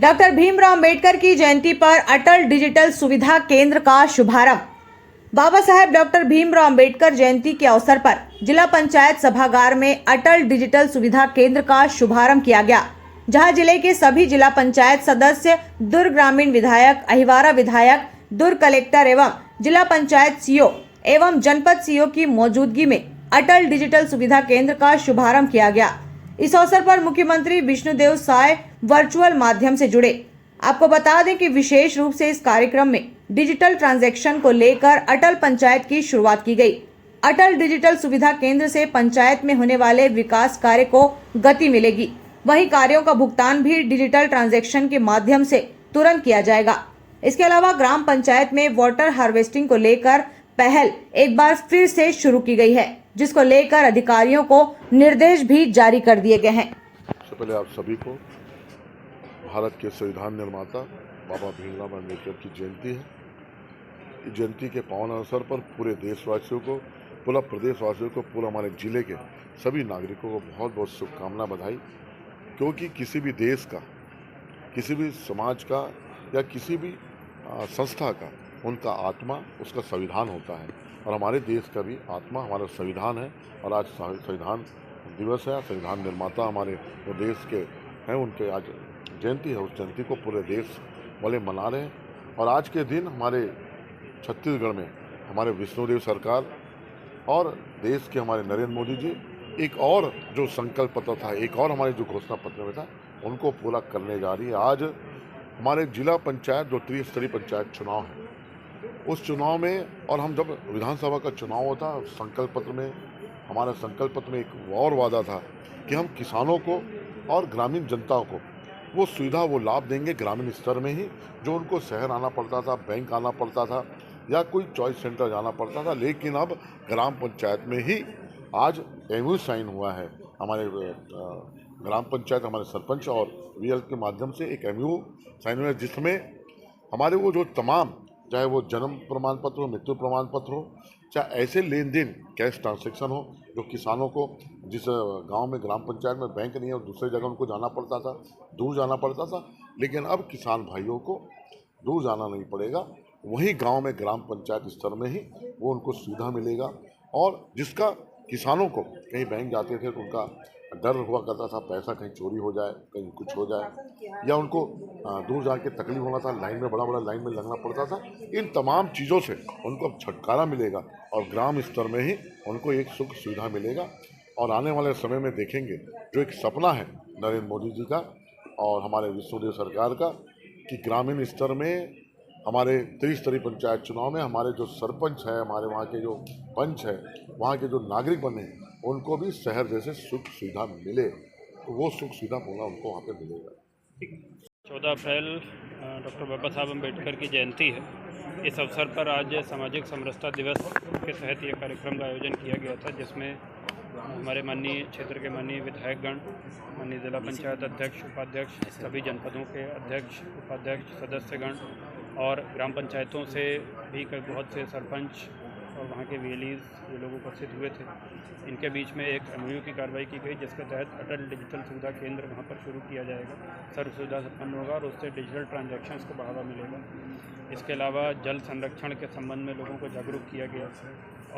Doctor Bhimrao Ambedkar की जयंती पर अटल digital सुविधा केंद्र का शुभारंभ। बाबा साहेब डॉक्टर भीमराव अंबेडकर जयंती के अवसर पर जिला पंचायत सभागार में अटल डिजिटल सुविधा केंद्र का शुभारंभ किया गया, जहां जिले के सभी जिला पंचायत सदस्य, दुर्ग ग्रामीण विधायक, अहिवारा विधायक, दुर्ग कलेक्टर एवं जिला पंचायत सीईओ एवं जनपद सीईओ की मौजूदगी में अटल डिजिटल सुविधा केंद्र का शुभारंभ किया गया। इस अवसर पर मुख्यमंत्री विष्णुदेव साय वर्चुअल माध्यम से जुड़े। आपको बता दें कि विशेष रूप से इस कार्यक्रम में डिजिटल ट्रांजैक्शन को लेकर अटल पंचायत की शुरुआत की गई। अटल डिजिटल सुविधा केंद्र से पंचायत में होने वाले विकास कार्य को गति मिलेगी, वहीं कार्यों का भुगतान भी डिजिटल ट्रांजैक्शन के माध्यम से तुरंत किया जाएगा। इसके अलावा ग्राम पंचायत में वाटर हार्वेस्टिंग को लेकर पहल एक बार फिर से शुरू की गई है, जिसको लेकर अधिकारियों को निर्देश भी जारी कर दिए गए हैं। सबसे पहले आप सभी को भारत के संविधान निर्माता बाबा भीमराव अम्बेडकर की जयंती है। इस जयंती के पावन अवसर पर पूरे देशवासियों को, पूरा प्रदेशवासियों को, पूरा हमारे जिले के सभी नागरिकों को बहुत बहुत शुभकामना, बधाई। क्योंकि किसी भी देश का, किसी भी समाज का या किसी भी संस्था का उनका आत्मा उसका संविधान होता है, और हमारे देश का भी आत्मा हमारा संविधान है। और आज संविधान दिवस है। संविधान निर्माता हमारे जो देश के हैं उनके आज जयंती है। उस जयंती को पूरे देश वाले मना रहे हैं। और आज के दिन हमारे छत्तीसगढ़ में हमारे विष्णुदेव सरकार और देश के हमारे नरेंद्र मोदी जी एक और जो संकल्प पत्र था, एक और हमारे जो घोषणा पत्र में था, उनको पूरा करने जा रही है। आज हमारे जिला पंचायत जो त्रिस्तरीय पंचायत चुनाव है, उस चुनाव में, और हम जब विधानसभा का चुनाव होता, संकल्प पत्र में, हमारे संकल्प पत्र में एक और वादा था कि हम किसानों को और ग्रामीण जनता को वो सुविधा, वो लाभ देंगे ग्रामीण स्तर में ही, जो उनको शहर आना पड़ता था, बैंक आना पड़ता था या कोई चॉइस सेंटर जाना पड़ता था। लेकिन अब ग्राम पंचायत में ही आज एमओयू साइन हुआ है। हमारे ग्राम पंचायत, हमारे सरपंच और वीएल के माध्यम से एक एमओयू साइन हुआ है, जिसमें हमारे वो जो तमाम, चाहे वो जन्म प्रमाण पत्र हो, मृत्यु प्रमाण पत्र हो, चाहे ऐसे लेन देन कैश ट्रांसैक्शन हो, जो किसानों को जिस गांव में ग्राम पंचायत में बैंक नहीं है और दूसरी जगह उनको जाना पड़ता था, दूर जाना पड़ता था, लेकिन अब किसान भाइयों को दूर जाना नहीं पड़ेगा। वहीं गांव में ग्राम पंचायत स्तर में ही वो उनको सुविधा मिलेगा। और जिसका किसानों को कहीं बैंक जाते थे तो उनका डर हुआ करता था, पैसा कहीं चोरी हो जाए, कहीं कुछ हो जाए, या उनको दूर जाके तकलीफ होना था, लाइन में बड़ा लाइन में लगना पड़ता था। इन तमाम चीज़ों से उनको अब छुटकारा मिलेगा और ग्राम स्तर में ही उनको एक सुख सुविधा मिलेगा। और आने वाले समय में देखेंगे, जो एक सपना है नरेंद्र मोदी जी का और हमारे विष्णुदेव सरकार का, कि ग्रामीण स्तर में हमारे त्रिस्तरीय पंचायत चुनाव में हमारे जो सरपंच है, हमारे वहाँ के जो पंच है, वहाँ के जो नागरिक बने, उनको भी शहर जैसे सुख सुविधा मिले, तो वो सुख सुविधा पूरा उनको वहाँ पे मिलेगा। 14 अप्रैल डॉक्टर बाबा साहब अम्बेडकर की जयंती है। इस अवसर पर आज सामाजिक समरसता दिवस के तहत ये कार्यक्रम का आयोजन किया गया था, जिसमें हमारे माननीय क्षेत्र के माननीय विधायकगण, माननीय जिला पंचायत अध्यक्ष, उपाध्यक्ष, सभी जनपदों के अध्यक्ष, उपाध्यक्ष, सदस्यगण और ग्राम पंचायतों से भी कई बहुत से सरपंच और वहाँ के वीएलईज ये लोग उपस्थित हुए थे। इनके बीच में एक एमओयू की कार्रवाई की गई, जिसके तहत अटल डिजिटल सुविधा केंद्र वहाँ पर शुरू किया जाएगा। सर्व सुविधा संपन्न होगा और उससे डिजिटल ट्रांजैक्शंस को बढ़ावा मिलेगा। इसके अलावा जल संरक्षण के संबंध में लोगों को जागरूक किया गया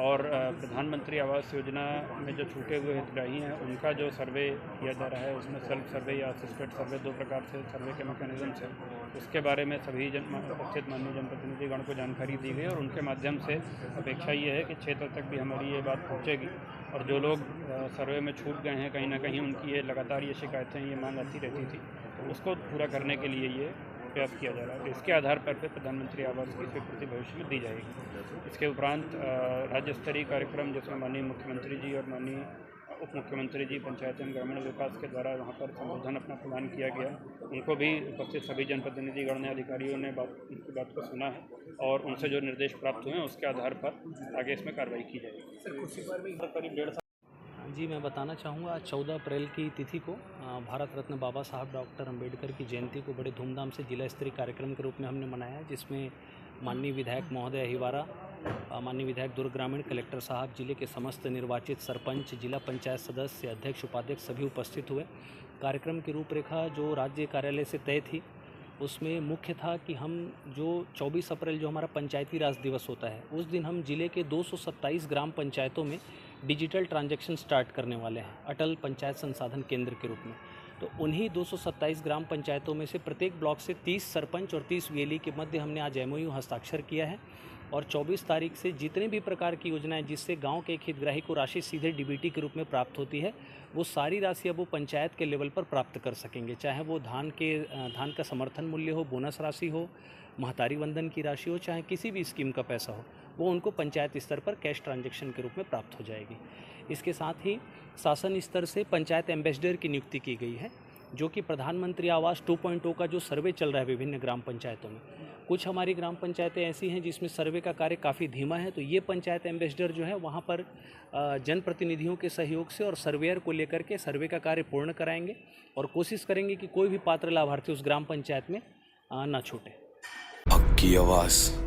और प्रधानमंत्री आवास योजना में जो छूटे हुए हितग्राही हैं उनका जो सर्वे किया जा रहा है, उसमें सेल्फ सर्वे या असिस्टेड सर्वे, दो प्रकार से सर्वे के मैकेनिज्म से, उसके बारे में सभी उपस्थित माननीय जनप्रतिनिधिगण को जानकारी दी गई और उनके माध्यम से अपेक्षा ये है कि क्षेत्र तक भी हमारी ये बात पहुँचेगी। और जो लोग सर्वे में छूट गए हैं, कहीं ना कहीं उनकी ये लगातार ये शिकायतें, ये मांग आती रहती थी, तो उसको पूरा करने के लिए ये प्रयास किया जा रहा है। इसके आधार पर प्रधानमंत्री आवास की स्वीकृति भविष्य में दी जाएगी। इसके उपरांत राज्य स्तरीय कार्यक्रम, जिसमें माननीय मुख्यमंत्री जी और माननीय उप मुख्यमंत्री जी पंचायत एवं ग्रामीण विकास के द्वारा वहाँ पर संबोधन अपना प्रदान किया गया। उनको भी उपस्थित सभी जनप्रतिनिधिगण ने, अधिकारियों ने उनकी बात को सुना है और उनसे जो निर्देश प्राप्त हुए हैं उसके आधार पर आगे इसमें कार्रवाई की जाएगी। करीब 1.5 जी, मैं बताना चाहूँगा, आज 14 अप्रैल की तिथि को भारत रत्न बाबा साहब डॉक्टर अंबेडकर की जयंती को बड़े धूमधाम से जिला स्तरीय कार्यक्रम के रूप में हमने मनाया, जिसमें माननीय विधायक महोदय अहिवारा, माननीय विधायक दुर्ग ग्रामीण, कलेक्टर साहब, जिले के समस्त निर्वाचित सरपंच, जिला पंचायत सदस्य, अध्यक्ष, उपाध्यक्ष सभी उपस्थित हुए। कार्यक्रम की रूपरेखा जो राज्य कार्यालय से तय थी उसमें मुख्य था कि हम जो 24 अप्रैल जो हमारा पंचायती राज दिवस होता है, उस दिन हम जिले के 227 ग्राम पंचायतों में डिजिटल ट्रांजैक्शन स्टार्ट करने वाले हैं अटल पंचायत संसाधन केंद्र के रूप में। तो उन्हीं 227 ग्राम पंचायतों में से प्रत्येक ब्लॉक से 30 सरपंच और 30 वीएलई के मध्य हमने आज एमओयू हस्ताक्षर किया है और 24 तारीख से जितने भी प्रकार की योजनाएं जिससे गांव के एक हितग्राही को राशि सीधे डीबीटी के रूप में प्राप्त होती है, वो सारी राशि अब वो पंचायत के लेवल पर प्राप्त कर सकेंगे, चाहे वो धान का समर्थन मूल्य हो, बोनस राशि हो, महतारी वंदन की राशि हो, चाहे किसी भी स्कीम का पैसा हो, वो उनको पंचायत स्तर पर कैश ट्रांजैक्शन के रूप में प्राप्त हो जाएगी। इसके साथ ही शासन स्तर से पंचायत एम्बेसडर की नियुक्ति की गई है, जो कि प्रधानमंत्री आवास 2.0 का जो सर्वे चल रहा है विभिन्न ग्राम पंचायतों में, कुछ हमारी ग्राम पंचायतें ऐसी हैं जिसमें सर्वे का कार्य काफ़ी धीमा है, तो ये पंचायत एम्बेसडर जो है वहाँ पर जनप्रतिनिधियों के सहयोग से और सर्वेयर को लेकर के सर्वे का कार्य पूर्ण कराएंगे और कोशिश करेंगे कि कोई भी पात्र लाभार्थी उस ग्राम पंचायत में ना छूटे। हक की आवाज़।